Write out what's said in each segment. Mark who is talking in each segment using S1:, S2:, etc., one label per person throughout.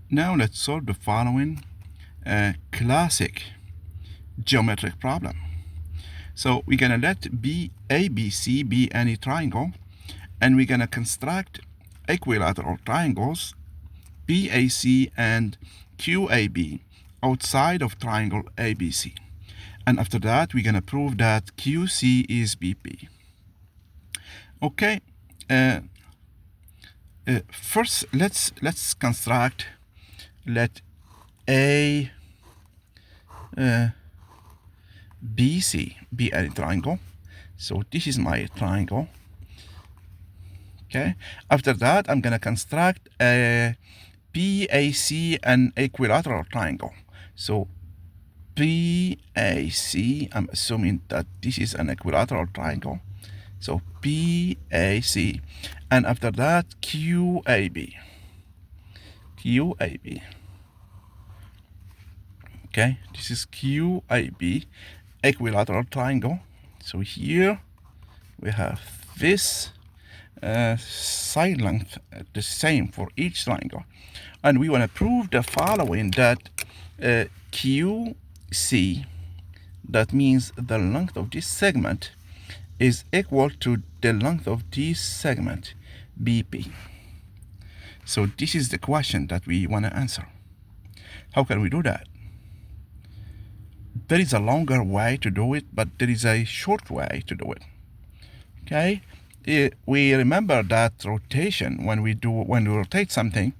S1: Now let's solve the following classic geometric problem. So we're gonna let ABC be any triangle, and we're gonna construct equilateral triangles PAC and QAB outside of triangle ABC. And after that, we're gonna prove that QC is BP. Okay. First, let's construct. Let A BC be a triangle. So this is my triangle. Okay. After that, I'm gonna construct a PAC an equilateral triangle. So PAC, I'm assuming that this is an equilateral triangle. So PAC, and after that QAB. QAB. Okay, this is QAB, equilateral triangle. So here we have this side length the same for each triangle, and we want to prove the following, that QC, that means the length of this segment, is equal to the length of this segment BP. So this is the question that we want to answer. How can we do that? There is a longer way to do it, but there is a short way to do it. Okay, we remember that rotation, when we rotate something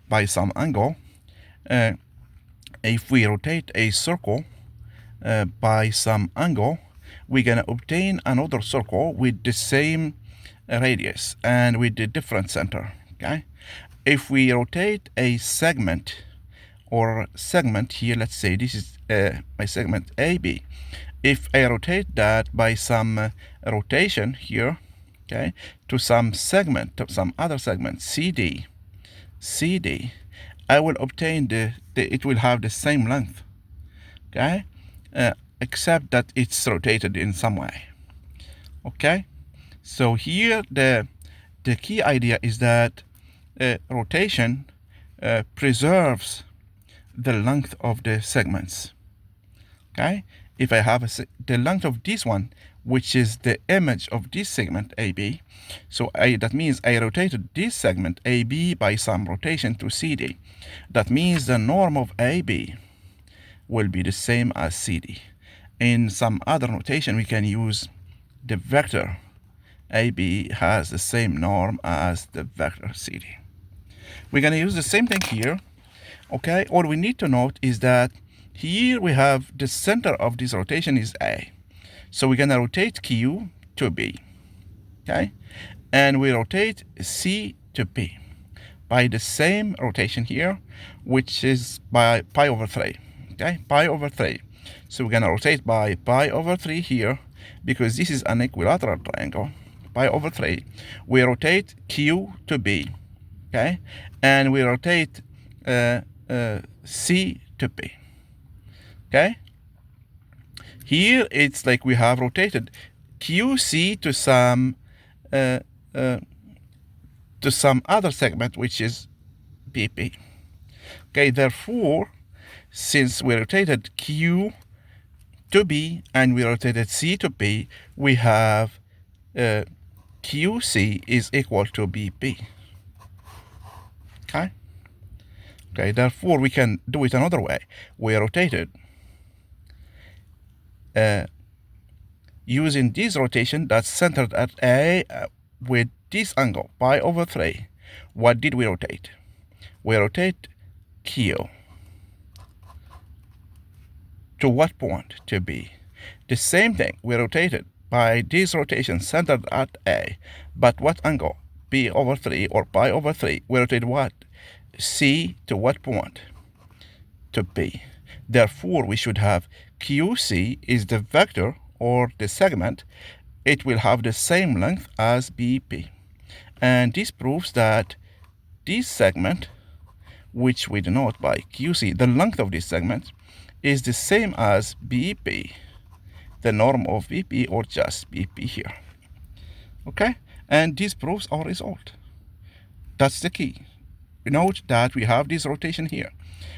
S1: by some angle. If we rotate a circle by some angle, we're gonna obtain another circle with the same radius and with the different center. Okay, if we rotate a segment here, let's say this is my segment AB. If I rotate that by some rotation here, okay, to some segment, to some other segment, CD, I will obtain it will have the same length, okay, except that it's rotated in some way. Okay, so here the key idea is that rotation preserves the length of the segments. Okay, if I have the length of this one, which is the image of this segment AB, so that means I rotated this segment AB by some rotation to CD. That means the norm of AB will be the same as CD. In some other notation, we can use the vector AB has the same norm as the vector CD. We're going to use the same thing here. Okay, all we need to note is that here we have the center of this rotation is A. So we're going to rotate Q to B. Okay, and we rotate C to P by the same rotation here, which is by pi over 3. Okay, pi over 3. So we're going to rotate by pi over 3 here, because this is an equilateral triangle. Pi over 3. We rotate Q to B. Okay, and we rotate C to P. Okay, here it's like we have rotated QC to some other segment, which is BP. Okay, therefore, since we rotated Q to B and we rotated C to P, we have QC is equal to BP. Okay. Okay, therefore we can do it another way. We rotated using this rotation that's centered at A with this angle, pi over 3. What did we rotate? We rotate Q. To what point? To B. The same thing, we rotated by this rotation centered at A, but what angle? P over 3 or pi over 3. We rotate what? C to what point? To P. Therefore, we should have QC is the vector or the segment. It will have the same length as BP. And this proves that this segment, which we denote by QC, the length of this segment, is the same as BP, the norm of BP, or just BP here. Okay? And this proves our result. That's the key. note that we have this rotation here,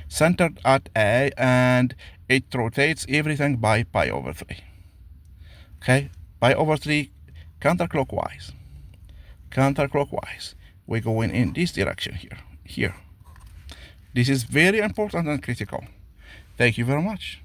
S1: centered at A, and it rotates everything by pi over 3. Okay, pi over 3 counterclockwise. Counterclockwise. We're going in this direction here. This is very important and critical. Thank you very much.